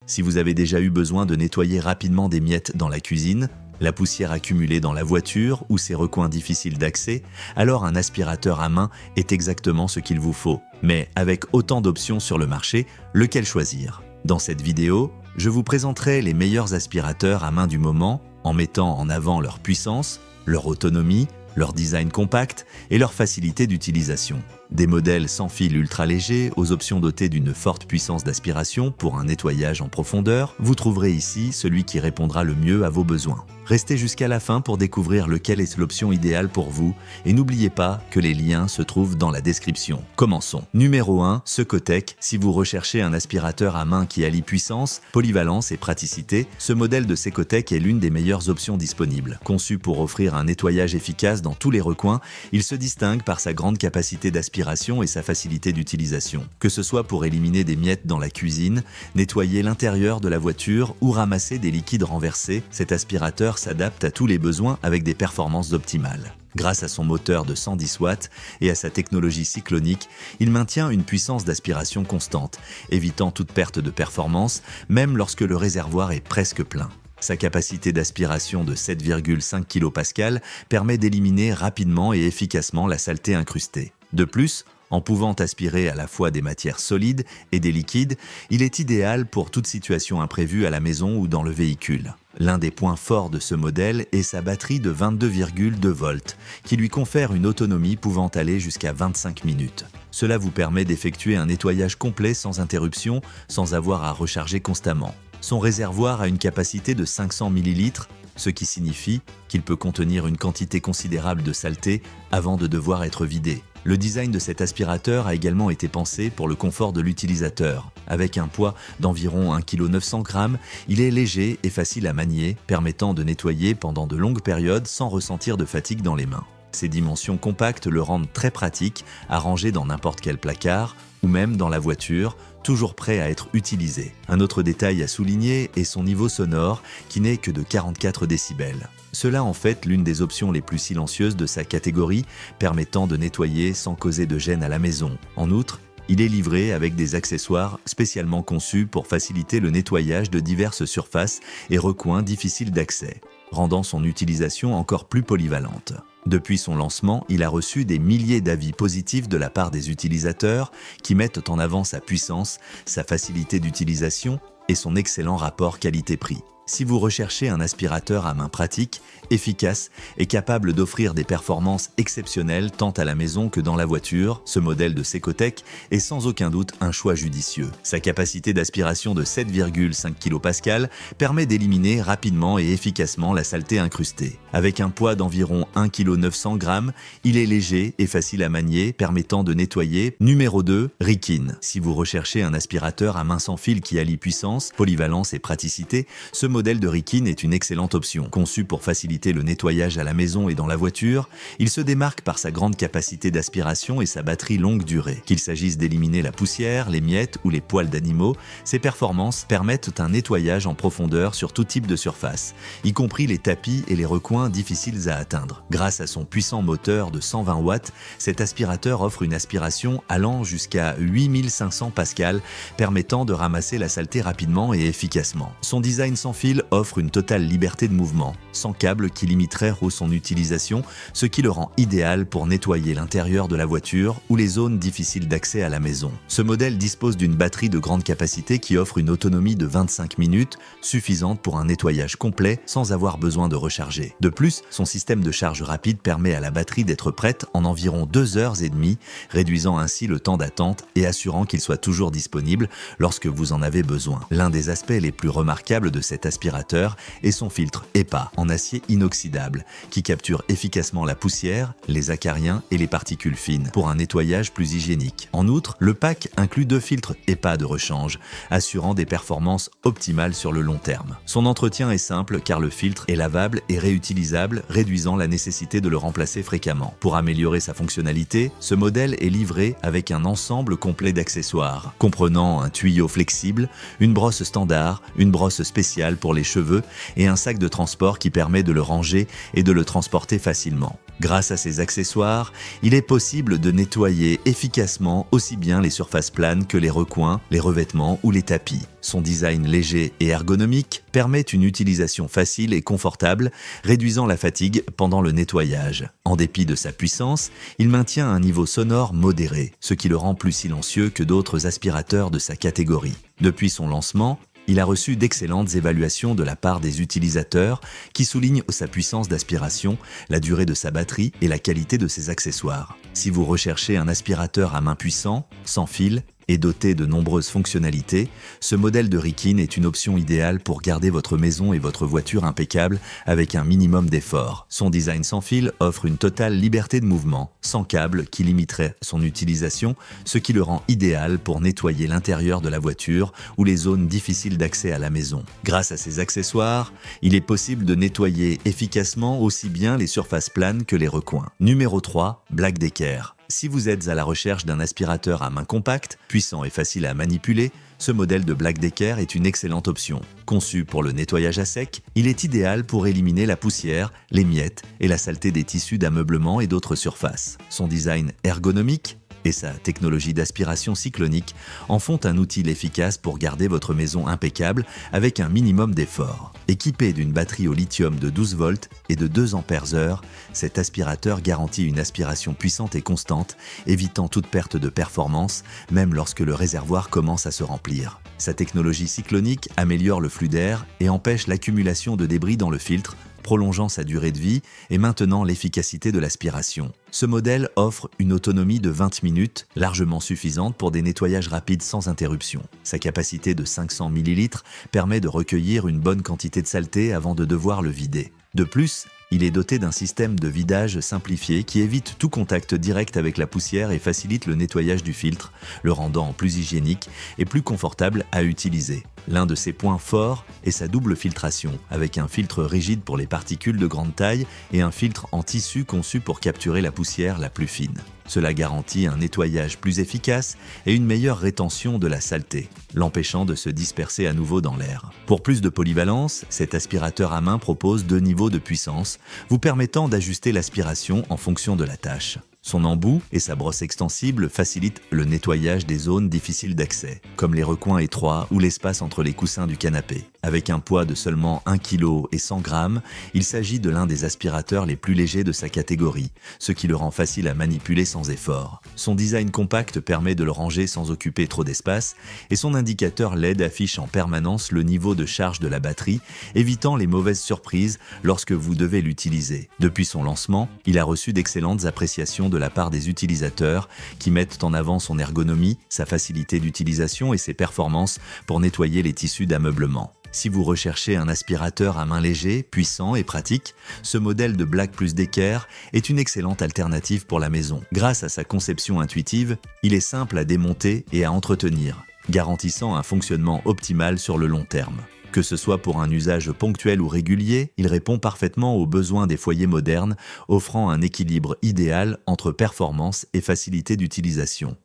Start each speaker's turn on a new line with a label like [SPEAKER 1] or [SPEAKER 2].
[SPEAKER 1] Si vous avez déjà eu besoin de nettoyer rapidement des miettes dans la cuisine, la poussière accumulée dans la voiture ou ses recoins difficiles d'accès, alors un aspirateur à main est exactement ce qu'il vous faut. Mais avec autant d'options sur le marché, lequel choisir? Dans cette vidéo, je vous présenterai les meilleurs aspirateurs à main du moment en mettant en avant leur puissance, leur autonomie, leur design compact et leur facilité d'utilisation. Des modèles sans fil ultra légers aux options dotées d'une forte puissance d'aspiration pour un nettoyage en profondeur, vous trouverez ici celui qui répondra le mieux à vos besoins. Restez jusqu'à la fin pour découvrir lequel est l'option idéale pour vous et n'oubliez pas que les liens se trouvent dans la description. Commençons. Numéro 1, Secotec. Si vous recherchez un aspirateur à main qui allie puissance, polyvalence et praticité, ce modèle de Secotec est l'une des meilleures options disponibles. Conçu pour offrir un nettoyage efficace dans tous les recoins, il se distingue par sa grande capacité d'aspiration et sa facilité d'utilisation. Que ce soit pour éliminer des miettes dans la cuisine, nettoyer l'intérieur de la voiture ou ramasser des liquides renversés, cet aspirateur s'adapte à tous les besoins avec des performances optimales. Grâce à son moteur de 110 watts et à sa technologie cyclonique, il maintient une puissance d'aspiration constante, évitant toute perte de performance, même lorsque le réservoir est presque plein. Sa capacité d'aspiration de 7,5 kPa permet d'éliminer rapidement et efficacement la saleté incrustée. De plus, en pouvant aspirer à la fois des matières solides et des liquides, il est idéal pour toute situation imprévue à la maison ou dans le véhicule. L'un des points forts de ce modèle est sa batterie de 22,2 volts, qui lui confère une autonomie pouvant aller jusqu'à 25 minutes. Cela vous permet d'effectuer un nettoyage complet sans interruption, sans avoir à recharger constamment. Son réservoir a une capacité de 500 ml, ce qui signifie qu'il peut contenir une quantité considérable de saleté avant de devoir être vidé. Le design de cet aspirateur a également été pensé pour le confort de l'utilisateur. Avec un poids d'environ 1,9 kg, il est léger et facile à manier, permettant de nettoyer pendant de longues périodes sans ressentir de fatigue dans les mains. Ses dimensions compactes le rendent très pratique à ranger dans n'importe quel placard ou même dans la voiture, toujours prêt à être utilisé. Un autre détail à souligner est son niveau sonore qui n'est que de 44 décibels. Cela en fait l'une des options les plus silencieuses de sa catégorie, permettant de nettoyer sans causer de gêne à la maison. En outre, il est livré avec des accessoires spécialement conçus pour faciliter le nettoyage de diverses surfaces et recoins difficiles d'accès, rendant son utilisation encore plus polyvalente. Depuis son lancement, il a reçu des milliers d'avis positifs de la part des utilisateurs qui mettent en avant sa puissance, sa facilité d'utilisation et son excellent rapport qualité-prix. Si vous recherchez un aspirateur à main pratique, efficace et capable d'offrir des performances exceptionnelles tant à la maison que dans la voiture, ce modèle de Secotec est sans aucun doute un choix judicieux. Sa capacité d'aspiration de 7,5 kPa permet d'éliminer rapidement et efficacement la saleté incrustée. Avec un poids d'environ 1,9 kg, il est léger et facile à manier, permettant de nettoyer. Numéro 2, Rikin. Si vous recherchez un aspirateur à main sans fil qui allie puissance, polyvalence et praticité, ce modèle de Rikin est une excellente option. Conçu pour faciliter le nettoyage à la maison et dans la voiture, il se démarque par sa grande capacité d'aspiration et sa batterie longue durée. Qu'il s'agisse d'éliminer la poussière, les miettes ou les poils d'animaux, ses performances permettent un nettoyage en profondeur sur tout type de surface, y compris les tapis et les recoins difficiles à atteindre. Grâce à son puissant moteur de 120 watts, cet aspirateur offre une aspiration allant jusqu'à 8500 pascal, permettant de ramasser la saleté rapidement et efficacement. Son design sans fil offre une totale liberté de mouvement, sans câble qui limiterait son utilisation, ce qui le rend idéal pour nettoyer l'intérieur de la voiture ou les zones difficiles d'accès à la maison. Ce modèle dispose d'une batterie de grande capacité qui offre une autonomie de 25 minutes, suffisante pour un nettoyage complet sans avoir besoin de recharger. De plus, son système de charge rapide permet à la batterie d'être prête en environ 2h30, réduisant ainsi le temps d'attente et assurant qu'il soit toujours disponible lorsque vous en avez besoin. L'un des aspects les plus remarquables de cet aspirateur est son filtre EPA en acier inoxydable qui capture efficacement la poussière, les acariens et les particules fines pour un nettoyage plus hygiénique. En outre, le pack inclut 2 filtres EPA de rechange, assurant des performances optimales sur le long terme. Son entretien est simple car le filtre est lavable et réutilisable, réduisant la nécessité de le remplacer fréquemment. Pour améliorer sa fonctionnalité, ce modèle est livré avec un ensemble complet d'accessoires, comprenant un tuyau flexible, une brosse standard, une brosse spéciale pour pour les cheveux et un sac de transport qui permet de le ranger et de le transporter facilement. Grâce à ces accessoires, il est possible de nettoyer efficacement aussi bien les surfaces planes que les recoins, les revêtements ou les tapis. Son design léger et ergonomique permet une utilisation facile et confortable, réduisant la fatigue pendant le nettoyage. En dépit de sa puissance, il maintient un niveau sonore modéré, ce qui le rend plus silencieux que d'autres aspirateurs de sa catégorie. Depuis son lancement, il a reçu d'excellentes évaluations de la part des utilisateurs qui soulignent sa puissance d'aspiration, la durée de sa batterie et la qualité de ses accessoires. Si vous recherchez un aspirateur à main puissant, sans fil et doté de nombreuses fonctionnalités, ce modèle de Rikin est une option idéale pour garder votre maison et votre voiture impeccables avec un minimum d'effort. Son design sans fil offre une totale liberté de mouvement, sans câble qui limiterait son utilisation, ce qui le rend idéal pour nettoyer l'intérieur de la voiture ou les zones difficiles d'accès à la maison. Grâce à ses accessoires, il est possible de nettoyer efficacement aussi bien les surfaces planes que les recoins. Numéro 3, Black Decker. Si vous êtes à la recherche d'un aspirateur à main compacte, puissant et facile à manipuler, ce modèle de Black Decker est une excellente option. Conçu pour le nettoyage à sec, il est idéal pour éliminer la poussière, les miettes et la saleté des tissus d'ameublement et d'autres surfaces. Son design ergonomique et sa technologie d'aspiration cyclonique en font un outil efficace pour garder votre maison impeccable avec un minimum d'effort. Équipé d'une batterie au lithium de 12 volts et de 2 ampères-heure, cet aspirateur garantit une aspiration puissante et constante, évitant toute perte de performance, même lorsque le réservoir commence à se remplir. Sa technologie cyclonique améliore le flux d'air et empêche l'accumulation de débris dans le filtre, prolongeant sa durée de vie et maintenant l'efficacité de l'aspiration. Ce modèle offre une autonomie de 20 minutes, largement suffisante pour des nettoyages rapides sans interruption. Sa capacité de 500 ml permet de recueillir une bonne quantité de saleté avant de devoir le vider. De plus, il est doté d'un système de vidage simplifié qui évite tout contact direct avec la poussière et facilite le nettoyage du filtre, le rendant plus hygiénique et plus confortable à utiliser. L'un de ses points forts est sa double filtration, avec un filtre rigide pour les particules de grande taille et un filtre en tissu conçu pour capturer la poussière la plus fine. Cela garantit un nettoyage plus efficace et une meilleure rétention de la saleté, l'empêchant de se disperser à nouveau dans l'air. Pour plus de polyvalence, cet aspirateur à main propose 2 niveaux de puissance, vous permettant d'ajuster l'aspiration en fonction de la tâche. Son embout et sa brosse extensible facilitent le nettoyage des zones difficiles d'accès, comme les recoins étroits ou l'espace entre les coussins du canapé. Avec un poids de seulement 1 kg et 100 g, il s'agit de l'un des aspirateurs les plus légers de sa catégorie, ce qui le rend facile à manipuler sans effort. Son design compact permet de le ranger sans occuper trop d'espace et son indicateur LED affiche en permanence le niveau de charge de la batterie, évitant les mauvaises surprises lorsque vous devez l'utiliser. Depuis son lancement, il a reçu d'excellentes appréciations de la part des utilisateurs qui mettent en avant son ergonomie, sa facilité d'utilisation et ses performances pour nettoyer les tissus d'ameublement. Si vous recherchez un aspirateur à main léger, puissant et pratique, ce modèle de Black Decker est une excellente alternative pour la maison. Grâce à sa conception intuitive, il est simple à démonter et à entretenir, garantissant un fonctionnement optimal sur le long terme. Que ce soit pour un usage ponctuel ou régulier, il répond parfaitement aux besoins des foyers modernes, offrant un équilibre idéal entre performance et facilité d'utilisation.